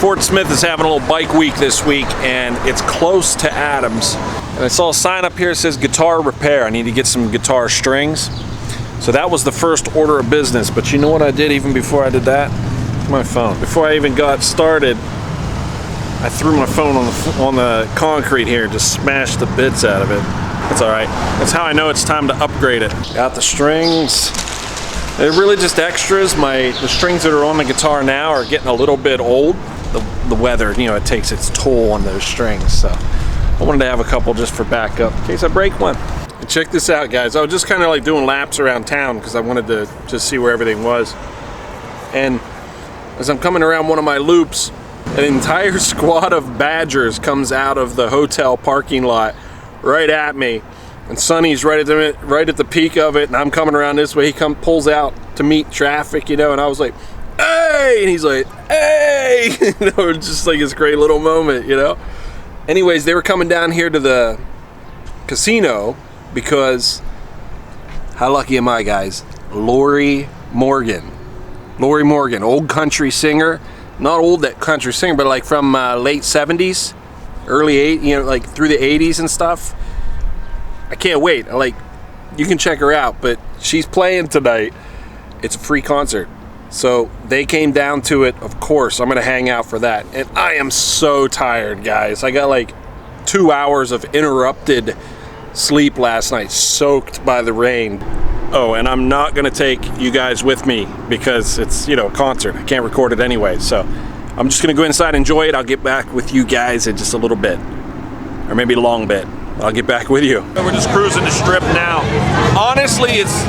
Fort Smith is having a little bike week this week, and it's close to Adams. And I saw a sign up here that says guitar repair. I need to get some guitar strings. So that was the first order of business. But you know what I did even before I did that? My phone. Before I even got started, I threw my phone on the concrete here and just smashed the bits out of it. That's all right. That's how I know it's time to upgrade it. Got the strings. They're really just extras. The strings that are on the guitar now are getting a little bit old. The weather, you know, it takes its toll on those strings. So I wanted to have a couple just for backup in case I break one. And check this out, guys. I was just kind of like doing laps around town because I wanted to just see where everything was. And as I'm coming around one of my loops, an entire squad of badgers comes out of the hotel parking lot right at me. And Sonny's right at the peak of it, and I'm coming around this way. He pulls out to meet traffic, you know, and I was like, "Hey!" And he's like, "Hey!" You know, it's just like this great little moment, you know. Anyways, they were coming down here to the casino because, how lucky am I, guys? Lori Morgan, old country singer, not old that country singer, but like from late 70s, early 80s, you know, like through the 80s and stuff. I can't wait. Like, you can check her out, but she's playing tonight. It's a free concert. So they came down to it. Of course, I'm gonna hang out for that. And I am so tired, guys. I got like 2 hours of interrupted sleep last night, soaked by the rain. Oh, and I'm not gonna take you guys with me because it's, you know, a concert. I can't record it anyway. So I'm just gonna go inside, enjoy it. I'll get back with you guys in just a little bit, or maybe a long bit. I'll get back with you. We're just cruising the strip now. Honestly, it's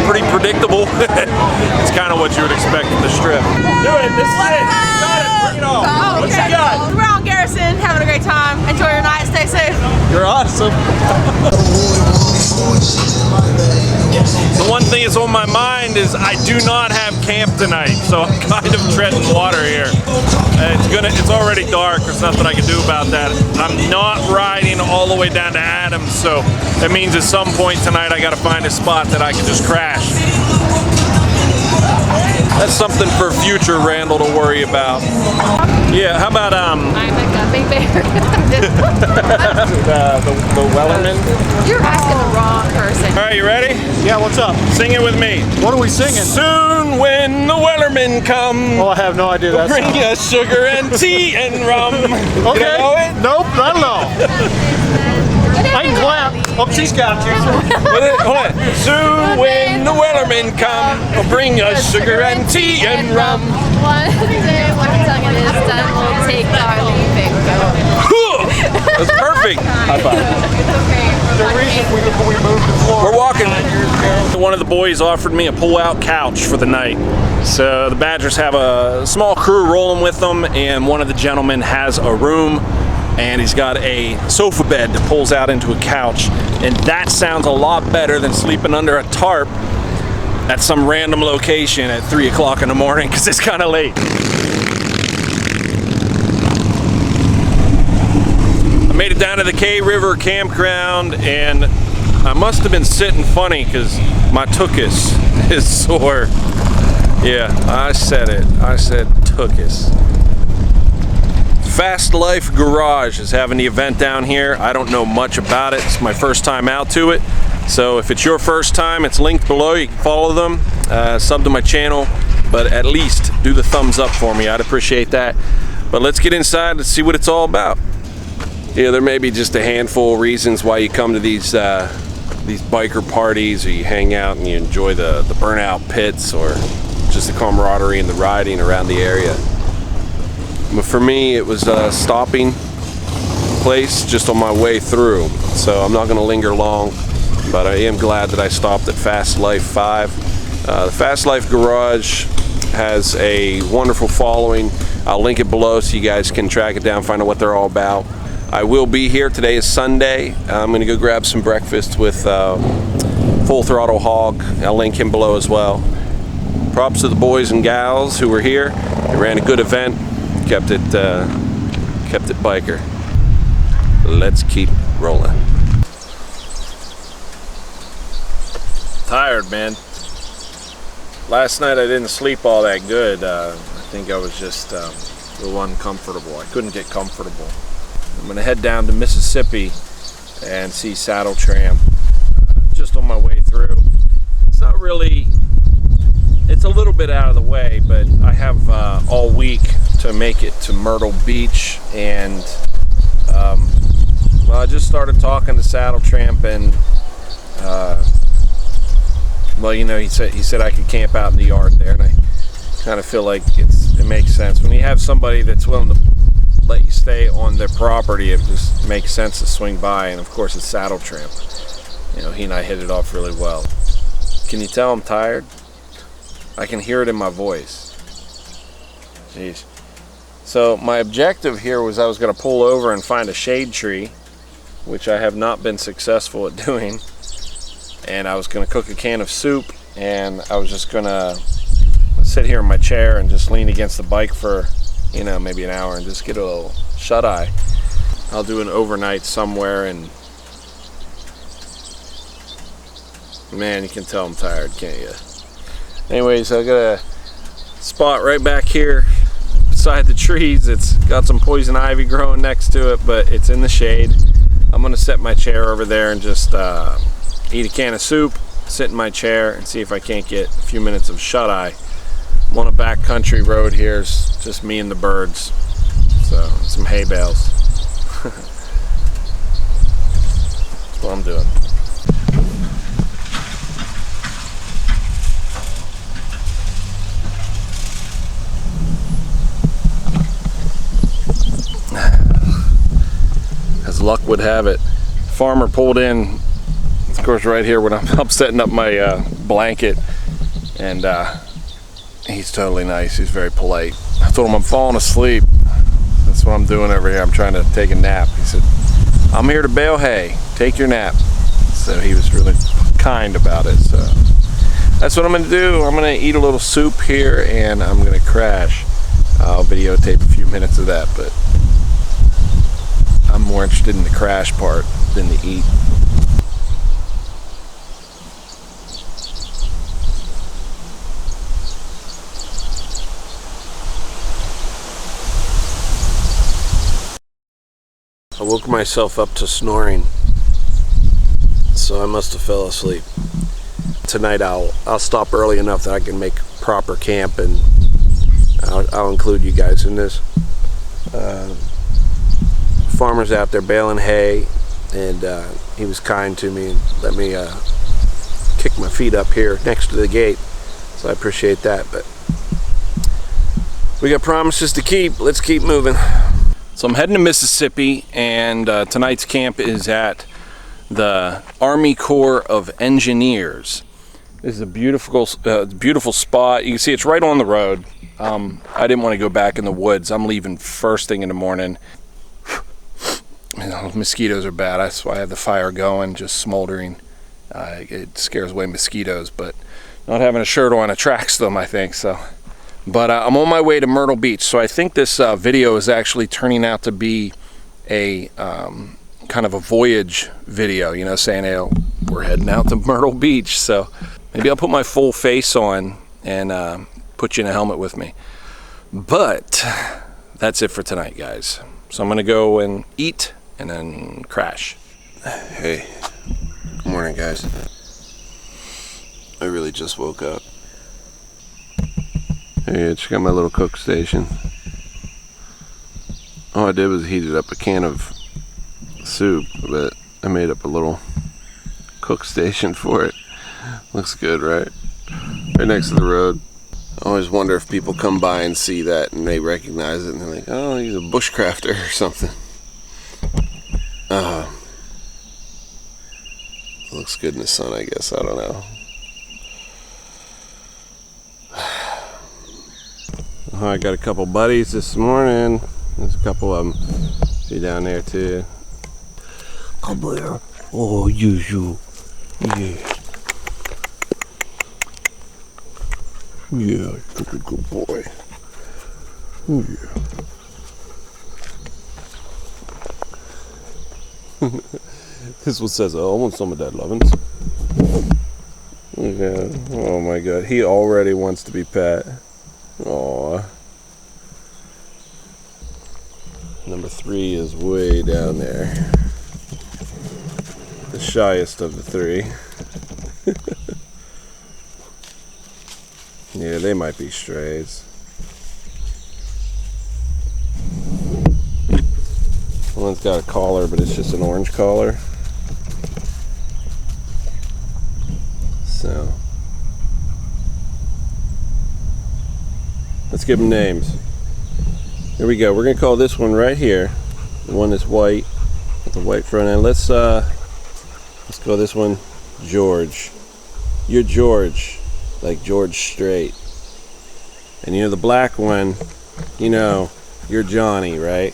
pretty predictable. It's kind of what you would expect from the strip. Do it, this is it. Got it, bring it on. Oh, What you got? We're on Garrison, having a great time. Enjoy your night, stay safe. You're awesome. The one thing that's on my mind is I do not have camp tonight, so I'm kind of treading water here. It's already dark. There's nothing I can do about that. I'm not riding all the way down to Adams, so that means at some point tonight I got to find a spot that I can just crash. That's something for future Randall to worry about. Yeah, how about I'm a gummy bear. the Wellerman? You're asking the wrong person. All right, you ready? Yeah, what's up? Sing it with me. What are we singing? Soon when the Wellermen come, Oh, I have no idea. That's bring us sugar and tea and rum. okay. You don't know it? Nope, not at all. I can clap. Oh, she's got it. Hold on. Soon when the Wellermen come, bring us sugar and tea and rum. One day when the tongue is done, we'll take our leave and go. That's perfect. High five. The reason we moved to Florida. We're walking. One of the boys offered me a pull-out couch for the night. So the Badgers have a small crew rolling with them, and one of the gentlemen has a room, and he's got a sofa bed that pulls out into a couch, and that sounds a lot better than sleeping under a tarp at some random location at 3 o'clock in the morning because it's kind of late. I made it down to the K River campground, and I must have been sitting funny because my tuchus is sore. Yeah, I said it. I said tuchus. Fast Life Garage is having the event down here. I don't know much about it. It's my first time out to it. So if it's your first time, it's linked below. You can follow them, sub to my channel, but at least do the thumbs up for me. I'd appreciate that. But let's get inside and see what it's all about. Yeah, there may be just a handful of reasons why you come to these biker parties, or you hang out and you enjoy the burnout pits, or just the camaraderie and the riding around the area. But for me, it was a stopping place just on my way through, so I'm not going to linger long, but I am glad that I stopped at Fast Life 5. The Fast Life Garage has a wonderful following. I'll link it below so you guys can track it down, find out what they're all about. I will be here. Today is Sunday. I'm going to go grab some breakfast with Full Throttle Hog. I'll link him below as well. Props to the boys and gals who were here. They ran a good event. Kept it biker. Let's keep rolling. Tired, man. Last night I didn't sleep all that good. I think I was just a little uncomfortable. I couldn't get comfortable. I'm gonna head down to Mississippi and see Saddle Tramp just on my way through. It's not really, it's a little bit out of the way, but I have all week to make it to Myrtle Beach, and well, I just started talking to Saddle Tramp, and well, you know, he said I could camp out in the yard there, and I kind of feel like it makes sense when you have somebody that's willing to let you stay on their property. It just makes sense to swing by, and of course it's Saddle Tramp. You know, he and I hit it off really well. Can you tell I'm tired? I can hear it in my voice. Jeez. So my objective here was I was going to pull over and find a shade tree, which I have not been successful at doing. And I was going to cook a can of soup, and I was just going to sit here in my chair and just lean against the bike for, you know, maybe an hour and just get a little shut-eye. I'll do an overnight somewhere, and man, you can tell I'm tired, can't you? Anyways, I got a spot right back here beside the trees. It's got some poison ivy growing next to it, but it's in the shade. I'm gonna set my chair over there and just eat a can of soup, sit in my chair, and see if I can't get a few minutes of shut-eye. I'm on a backcountry road here. It's just me and the birds, so some hay bales. That's what I'm doing. As luck would have it, farmer pulled in, of course, right here when I'm setting up my blanket, and he's totally nice. He's very polite. I told him I'm falling asleep. That's what I'm doing over here. I'm trying to take a nap. He said, I'm here to bale hay. Take your nap. So he was really kind about it. So that's what I'm going to do. I'm going to eat a little soup here, and I'm going to crash. I'll videotape a few minutes of that, but I'm more interested in the crash part than the eat. I woke myself up to snoring, so I must have fell asleep. Tonight I'll stop early enough that I can make proper camp, and I'll include you guys in this. Farmer's out there baling hay, and he was kind to me and let me kick my feet up here next to the gate, so I appreciate that. But we got promises to keep. Let's keep moving. So I'm heading to Mississippi, and tonight's camp is at the Army Corps of Engineers. This is a beautiful spot. You can see it's right on the road. I didn't want to go back in the woods. I'm leaving first thing in the morning. You know, mosquitoes are bad. That's why I have the fire going, just smoldering. It scares away mosquitoes, but not having a shirt on attracts them, I think. So, but I'm on my way to Myrtle Beach. So I think this video is actually turning out to be a kind of a voyage video. You know, saying, hey, we're heading out to Myrtle Beach. So maybe I'll put my full face on and put you in a helmet with me. But that's it for tonight, guys. So I'm gonna go and eat and then crash. Hey, good morning, guys. I really just woke up. Hey, check out my little cook station. All I did was heated up a can of soup, but I made up a little cook station for it. Looks good, right? Right next to the road. I always wonder if people come by and see that and they recognize it and they're like, oh, he's a bushcrafter or something. Looks good in the sun, I guess. I don't know. Oh, I got a couple buddies this morning. There's a couple of them. See down there too. Come here. Oh, you. Yeah. Yeah, such a good boy. Oh, yeah. This one says, oh, I want some of that Lovins. Yeah. Oh my God. He already wants to be pet. Aww. Number 3 is way down there. The shyest of the 3. Yeah, they might be strays. One's got a collar, but it's just an orange collar. So, let's give them names. Here we go. We're gonna call this one right here, the one that's white with the white front end. Let's call this one George. You're George, like George Strait. And you know the black one, you know, you're Johnny, right?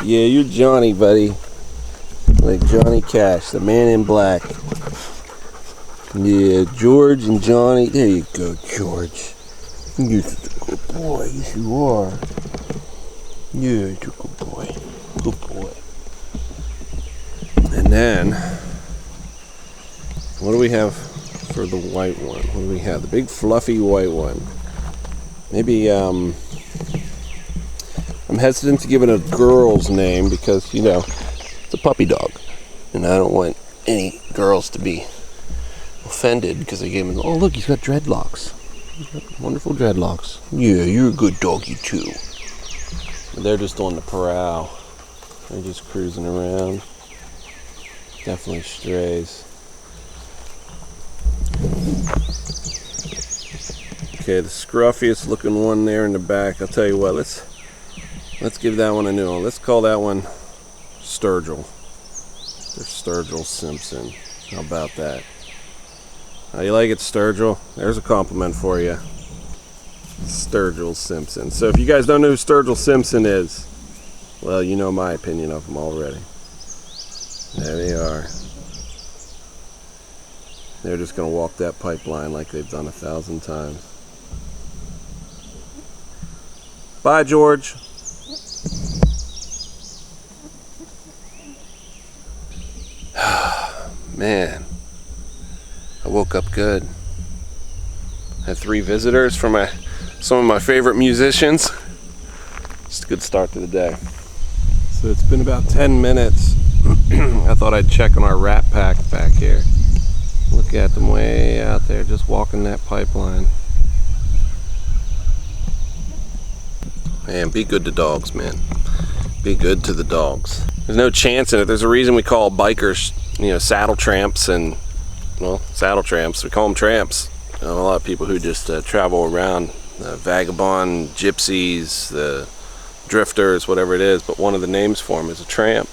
Yeah, you're Johnny, buddy. Like Johnny Cash, the man in black. Yeah, George and Johnny. There you go, George. You're such a good boy. Yes, you are. Yeah, you're a good boy. Good boy. And then, what do we have for the white one? What do we have? The big fluffy white one. Maybe, I'm hesitant to give it a girl's name because, you know, it's a puppy dog. And I don't want any girls to be offended because I gave him, oh look, he's got dreadlocks. He's got wonderful dreadlocks. Yeah, you're a good doggy too. But they're just on the prowl. They're just cruising around. Definitely strays. Okay, the scruffiest looking one there in the back. I'll tell you what, let's give that one a new one. Let's call that one Sturgill. Or Sturgill Simpson. How about that? How you like it, Sturgill? There's a compliment for you. Sturgill Simpson. So if you guys don't know who Sturgill Simpson is, well, you know my opinion of him already. There they are. They're just going to walk that pipeline like they've done 1,000 times. Bye, George. Man, I woke up good. Had 3 visitors from some of my favorite musicians. Just a good start to the day. So it's been about 10 minutes. I thought I'd check on our rat pack back here. Look at them way out there just walking that pipeline. Man, be good to dogs, man. Be good to the dogs. There's no chance in it. There's a reason we call bikers, you know, saddle tramps and, well, saddle tramps. We call them tramps. You know, a lot of people who just travel around, vagabond, gypsies, the drifters, whatever it is, but one of the names for them is a tramp.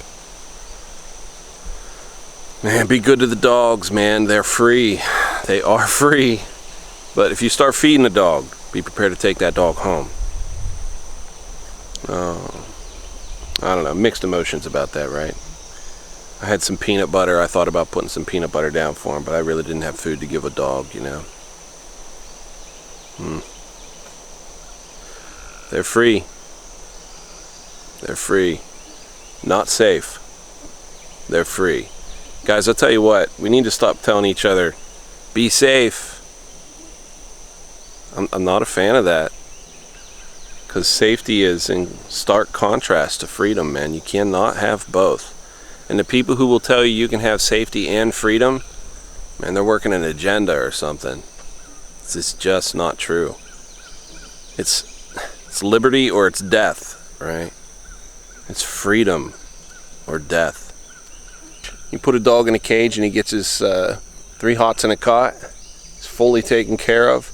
Man, be good to the dogs, man. They're free. They are free. But if you start feeding a dog, be prepared to take that dog home. I don't know, mixed emotions about that, right? I had some peanut butter. I thought about putting some peanut butter down for him, but I really didn't have food to give a dog, you know. They're free. They're free. Not safe. They're free. Guys, I'll tell you what, we need to stop telling each other, be safe. I'm not a fan of that. Because safety is in stark contrast to freedom, man. You cannot have both. And the people who will tell you you can have safety and freedom, man, they're working an agenda or something. It's just not true. It's liberty or it's death, right? It's freedom or death. You put a dog in a cage and he gets his 3 hots in a cot. He's fully taken care of.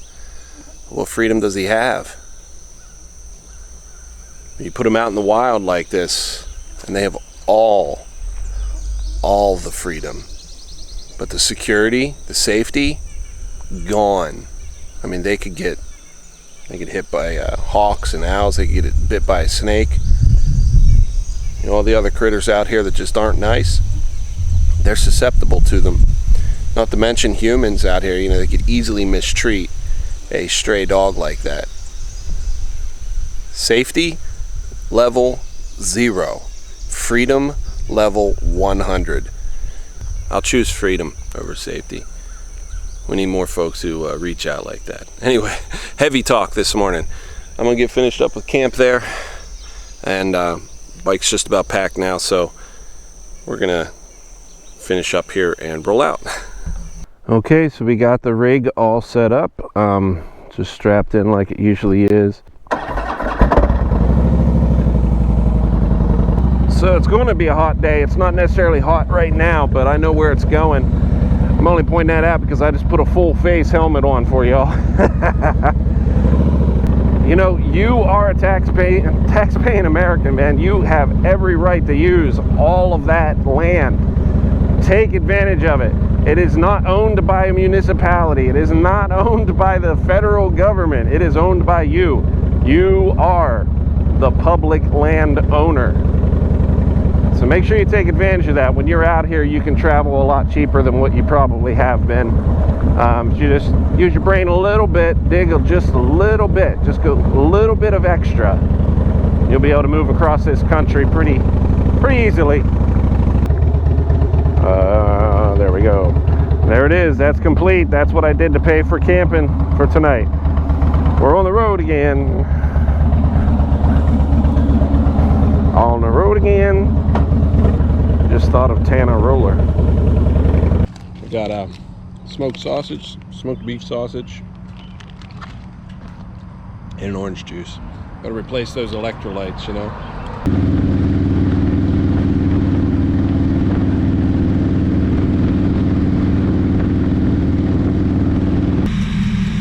What freedom does he have? You put them out in the wild like this, and they have all the freedom. But the security, the safety, gone. I mean, they could get hit by hawks and owls. They could get bit by a snake. You know, all the other critters out here that just aren't nice, they're susceptible to them. Not to mention humans out here, you know, they could easily mistreat a stray dog like that. Safety, level 0. Freedom, level 100. I'll choose freedom over safety. We need more folks who reach out like that. Anyway, heavy talk this morning. I'm going to get finished up with camp there. And Bike's just about packed now, so we're gonna finish up here and roll out. Okay, so we got the rig all set up, just strapped in like it usually is. So it's going to be a hot day. It's not necessarily hot right now, but I know where it's going. I'm only pointing that out because I just put a full face helmet on for y'all. You know, you are a tax-paying American, man. You have every right to use all of that land. Take advantage of it. It is not owned by a municipality. It is not owned by the federal government. It is owned by you. You are the public land owner. So make sure you take advantage of that. When you're out here, you can travel a lot cheaper than what you probably have been. You just use your brain a little bit, dig just a little bit, just go a little bit of extra. You'll be able to move across this country pretty easily. There we go. There it is. That's complete. That's what I did to pay for camping for tonight. We're on the road again. On the road again. Just thought of Tana Roller. We got smoked sausage, smoked beef sausage, and an orange juice. Got to replace those electrolytes, you know.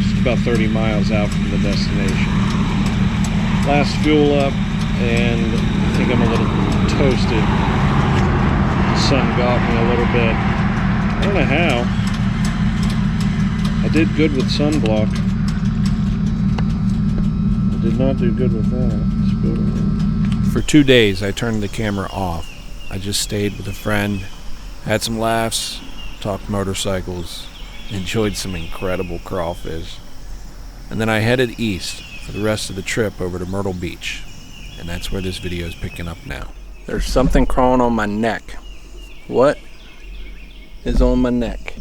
Just about 30 miles out from the destination. Last fuel up, and I think I'm a little toasted. The sun got me a little bit. I don't know how. I did good with sunblock. I did not do good with that. For 2 days, I turned the camera off. I just stayed with a friend, had some laughs, talked motorcycles, enjoyed some incredible crawfish. And then I headed east for the rest of the trip over to Myrtle Beach. And that's where this video is picking up now. There's something crawling on my neck. What is on my neck?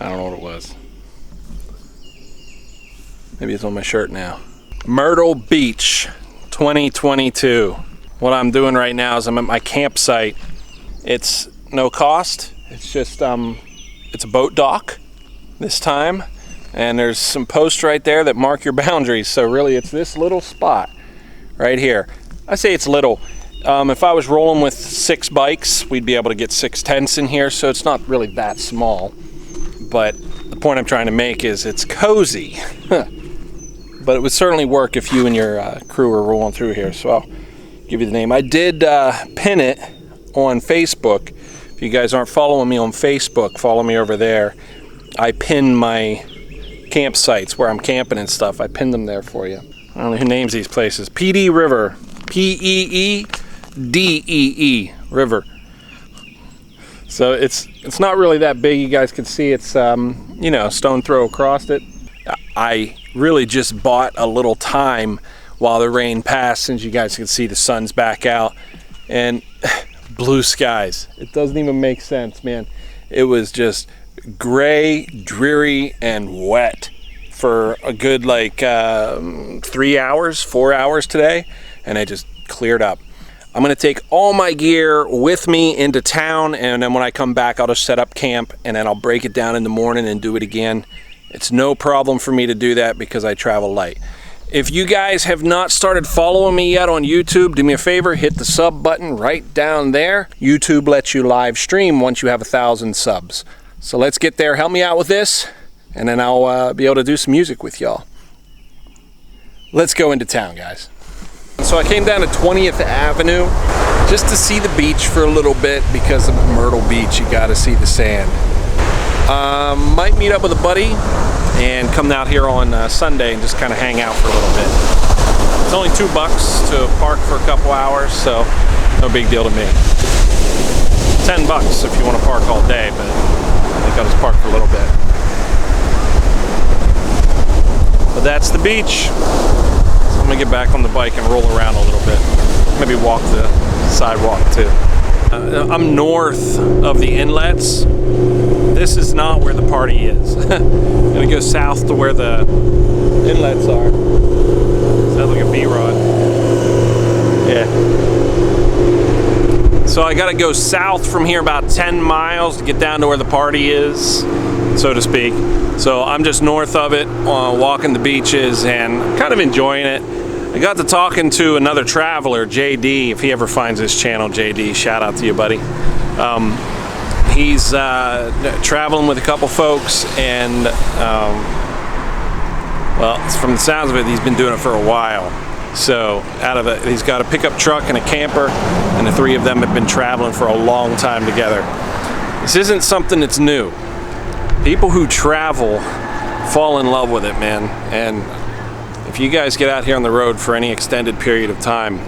I don't know what it was. Maybe it's on my shirt now. Myrtle Beach 2022. What I'm doing right now is I'm at my campsite. It's no cost. It's just it's a boat dock this time, and there's some posts right there that mark your boundaries. So really it's this little spot right here. I say it's little. If I was rolling with 6 bikes, we'd be able to get 6 tents in here, so it's not really that small. But the point I'm trying to make is it's cozy. But it would certainly work if you and your crew were rolling through here, so I'll give you the name. I did pin it on Facebook. If you guys aren't following me on Facebook, follow me over there. I pin my campsites where I'm camping and stuff. I pinned them there for you. I don't know who names these places. PD River. P-E-E-D-E-E River. So it's not really that big. You guys can see it's you know, stone throw across it. I really just bought a little time while the rain passed, since you guys can see the sun's back out, and blue skies. It doesn't even make sense, man. It was just gray, dreary, and wet for a good like 3 hours, 4 hours today, and it just cleared up. I'm gonna take all my gear with me into town, and then when I come back, I'll just set up camp, and then I'll break it down in the morning and do it again. It's no problem for me to do that because I travel light. If you guys have not started following me yet on YouTube, do me a favor, hit the sub button right down there. YouTube lets you live stream once you have 1,000 subs. So let's get there. Help me out with this, and then I'll be able to do some music with y'all. Let's go into town, guys. So I came down to 20th Avenue just to see the beach for a little bit, because of Myrtle Beach, you gotta see the sand. Might meet up with a buddy and come out here on Sunday and just kind of hang out for a little bit. It's only $2 to park for a couple hours, so no big deal to me. $10 if you want to park all day, but I think I'll just park for a little bit. But that's the beach. So I'm gonna get back on the bike and roll around a little bit. Maybe walk the sidewalk too. I'm north of the inlets. This is not where the party is. I'm gonna go south to where the inlets are. Sounds like a B-rod. Yeah. So I gotta go south from here about 10 miles to get down to where the party is, so to speak. So I'm just north of it, walking the beaches and kind of enjoying it. I got to talking to another traveler, JD, if he ever finds this channel, JD, shout out to you, buddy. He's traveling with a couple folks, and well, from the sounds of it, he's been doing it for a while. So he's got a pickup truck and a camper, and the three of them have been traveling for a long time together. This isn't something that's new. People who travel fall in love with it, man. And if you guys get out here on the road for any extended period of time,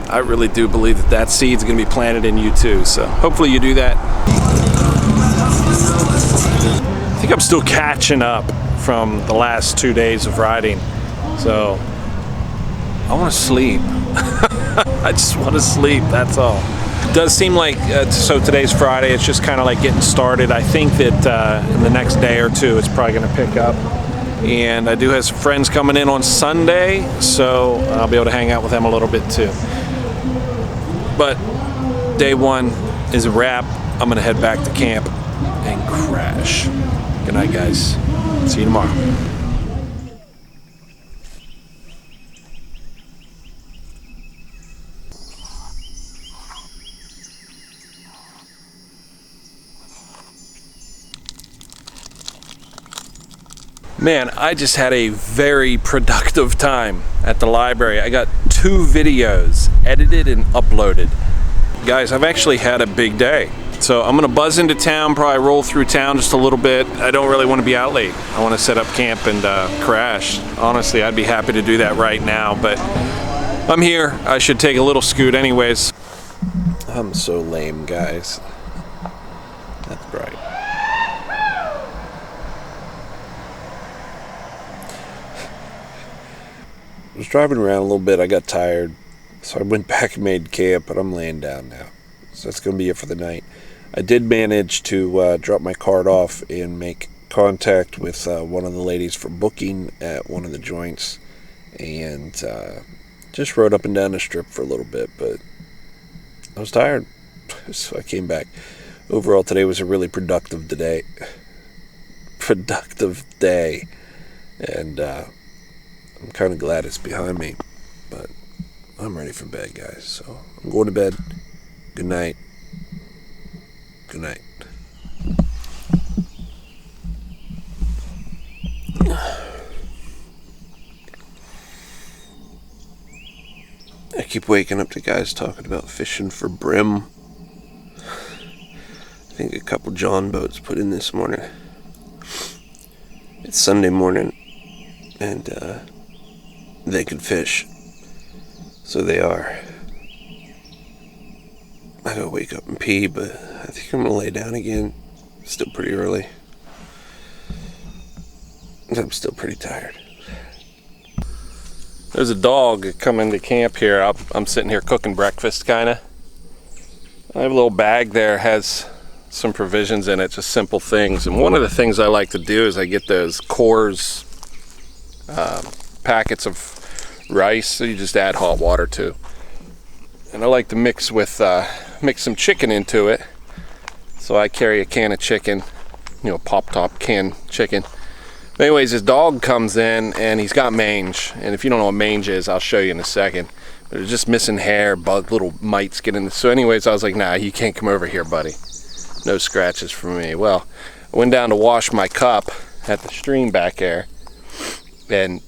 I really do believe that that seed's gonna be planted in you too. So hopefully you do that. I think I'm still catching up from the last 2 days of riding. So I wanna sleep. I just wanna sleep, that's all. It does seem like, so today's Friday, it's just kind of like getting started. I think that in the next day or two, it's probably gonna pick up. And I do have some friends coming in on Sunday, so I'll be able to hang out with them a little bit too. But day one is a wrap. I'm gonna head back to camp and crash. Good night, guys. See you tomorrow. Man, I just had a very productive time at the library. I got 2 videos edited and uploaded. Guys, I've actually had a big day. So I'm gonna buzz into town, probably roll through town just a little bit. I don't really want to be out late. I want to set up camp and crash. Honestly, I'd be happy to do that right now, but I'm here. I should take a little scoot anyways. I'm so lame, guys. That's bright. I was driving around a little bit. I got tired, so I went back and made camp, but I'm laying down now. So that's going to be it for the night. I did manage to drop my card off and make contact with one of the ladies for booking at one of the joints, and just rode up and down the strip for a little bit, but I was tired, so I came back. Overall, today was a really productive day. And I'm kind of glad it's behind me, but I'm ready for bed, guys. So I'm going to bed. Good night. Good night. I keep waking up to guys talking about fishing for brim. I think a couple John boats put in this morning. It's Sunday morning, and they can fish, so they are. I gotta wake up and pee, but I think I'm gonna lay down again. It's still pretty early. I'm still pretty tired. There's a dog coming to camp here. I'm sitting here cooking breakfast, kinda. I have a little bag there, has some provisions in it, just simple things. And one of the things I like to do is I get those Coors packets of rice, so you just add hot water to. And I like to mix some chicken into it. So I carry a can of chicken, pop top can chicken. But anyways, his dog comes in and he's got mange. And if you don't know what mange is, I'll show you in a second. But it's just missing hair, little mites get in it. So anyways, I was like, nah, you can't come over here, buddy. No scratches for me. Well, I went down to wash my cup at the stream back there, and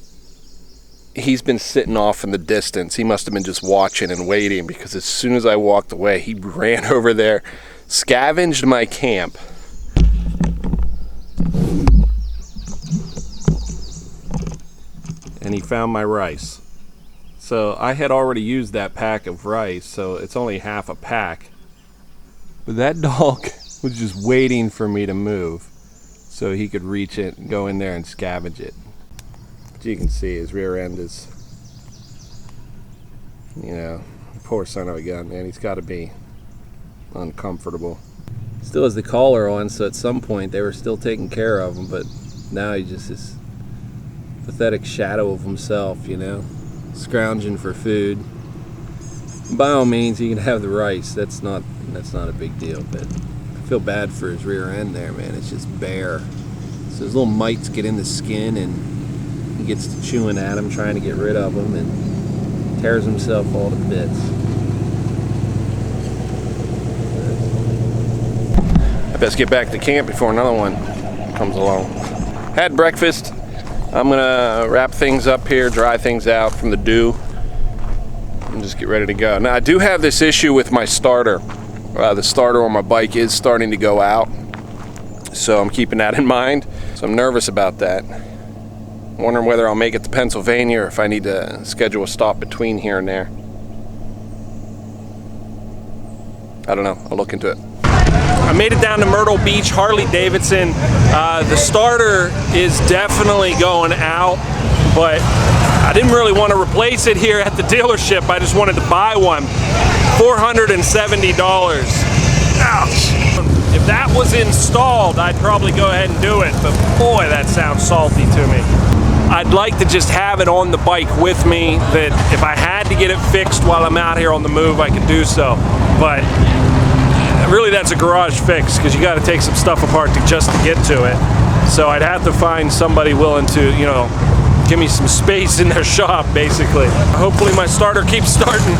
he's been sitting off in the distance. He must have been just watching and waiting, because as soon as I walked away, he ran over there, scavenged my camp, and he found my rice. So I had already used that pack of rice, so it's only half a pack. But that dog was just waiting for me to move so he could reach it and go in there and scavenge it. But you can see his rear end is, poor son of a gun, man. He's got to be uncomfortable. Still has the collar on, so at some point they were still taking care of him, but now he's just this pathetic shadow of himself, you know, scrounging for food. By all means, he can have the rice. That's not a big deal, but I feel bad for his rear end there, man. It's just bare. So his little mites get in the skin, and he gets to chewing at them, trying to get rid of them, and tears himself all to bits. I best get back to camp before another one comes along. Had breakfast. I'm gonna wrap things up here, dry things out from the dew, and just get ready to go. Now I do have this issue with my starter. The starter on my bike is starting to go out, so I'm keeping that in mind. So I'm nervous about that. Wondering whether I'll make it to Pennsylvania or if I need to schedule a stop between here and there. I don't know. I'll look into it. I made it down to Myrtle Beach, Harley Davidson. The starter is definitely going out, but I didn't really want to replace it here at the dealership. I just wanted to buy one. $470. Ouch. If that was installed, I'd probably go ahead and do it, but boy, that sounds salty to me. I'd like to just have it on the bike with me, that if I had to get it fixed while I'm out here on the move, I could do so. But really, that's a garage fix, because you got to take some stuff apart just to get to it. So I'd have to find somebody willing to, you know, give me some space in their shop, basically. Hopefully my starter keeps starting.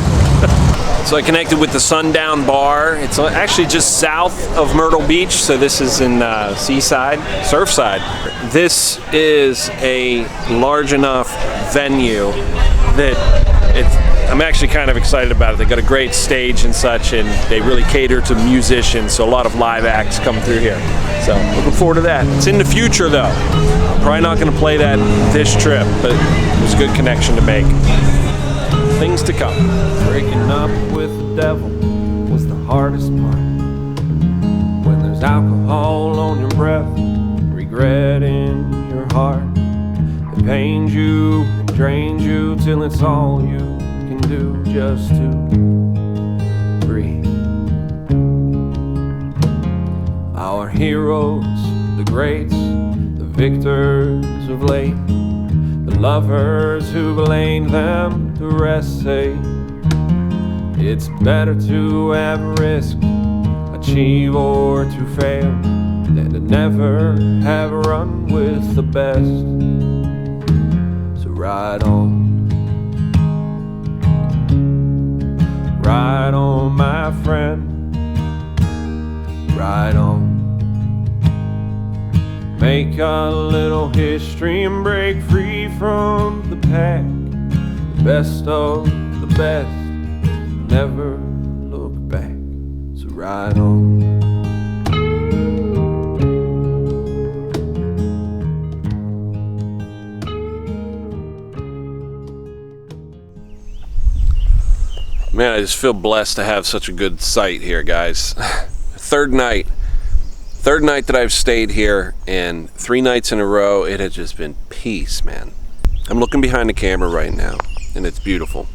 So I connected with the Sundown Bar. It's actually just south of Myrtle Beach, so this is in Seaside, Surfside. This is a large enough venue that I'm actually kind of excited about it. They got a great stage and such, and they really cater to musicians, so a lot of live acts come through here. So looking forward to that. It's in the future though. Probably not going to play that this trip, but it was a good connection to make. Things to come. Breaking up with the devil was the hardest part. When there's alcohol on your breath, regret in your heart, it pains you and drains you till it's all you can do just to breathe. Our heroes, the greats, the victors of late, the lovers who blamed them to rest, say it's better to have risked, achieve or to fail, than to never have run with the best. So ride on, my friend, ride on. Make a little history and break free from the pack. The best of the best, never look back. So ride on. Man, I just feel blessed to have such a good site here, guys. Third night that I've stayed here, and 3 nights in a row, it has just been peace, man. I'm looking behind the camera right now, and it's beautiful.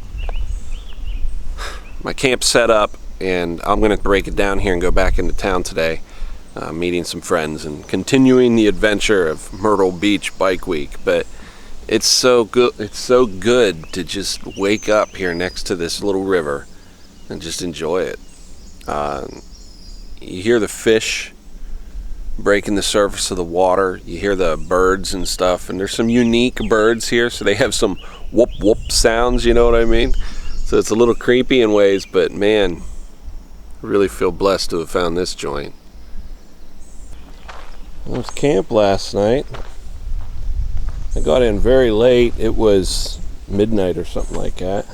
My camp's set up, and I'm gonna break it down here and go back into town today, meeting some friends and continuing the adventure of Myrtle Beach Bike Week. But it's so good. It's so good to just wake up here next to this little river and just enjoy it. You hear the fish breaking the surface of the water. You hear the birds and stuff, and there's some unique birds here, so they have some whoop whoop sounds, you know what I mean? So it's a little creepy in ways, but man, I really feel blessed to have found this joint. I was camp last night. I got in very late. It was midnight or something like that.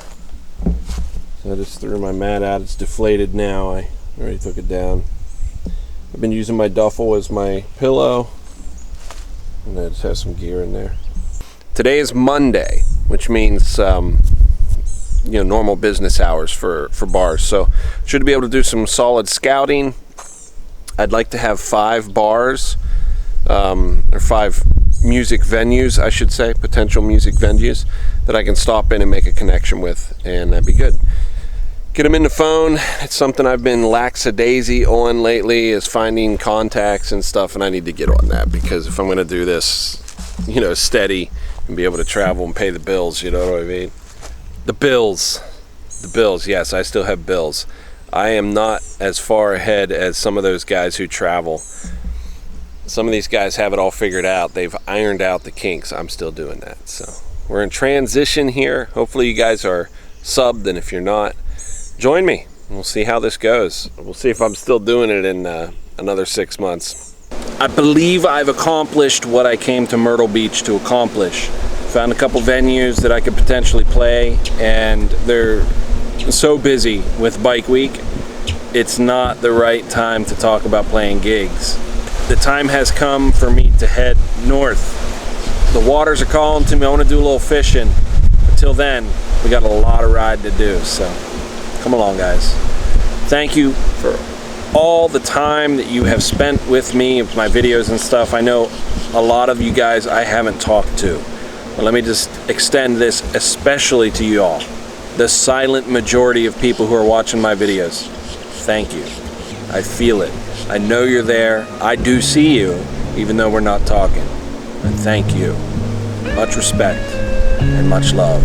So I just threw my mat out. It's deflated now. I already took it down. I've been using my duffel as my pillow, and I just have some gear in there. Today is Monday, which means normal business hours for bars. So should be able to do some solid scouting. I'd like to have 5 bars, or 5 music venues, I should say, potential music venues that I can stop in and make a connection with, and that'd be good. get them in the phone. It's something I've been lackadaisy on lately, is finding contacts and stuff, and I need to get on that, because if I'm going to do this, you know, steady and be able to travel and pay the bills, you know what I mean? The bills, yes, I still have bills. I am not as far ahead as some of those guys who travel. Some of these guys have it all figured out. They've ironed out the kinks. I'm still doing that. So we're in transition here. Hopefully you guys are subbed, and if you're not, join me. We'll see how this goes. We'll see if I'm still doing it in another 6 months. I believe I've accomplished what I came to Myrtle Beach to accomplish. Found a couple venues that I could potentially play, and they're so busy with Bike Week, it's not the right time to talk about playing gigs. The time has come for me to head north. The waters are calling to me. I want to do a little fishing. Until then, we got a lot of ride to do, so come along, guys. Thank you for all the time that you have spent with me, with my videos and stuff. I know a lot of you guys I haven't talked to, but let me just extend this especially to you all, the silent majority of people who are watching my videos. Thank you. I feel it. I know you're there. I do see you, even though we're not talking. And thank you. Much respect and much love.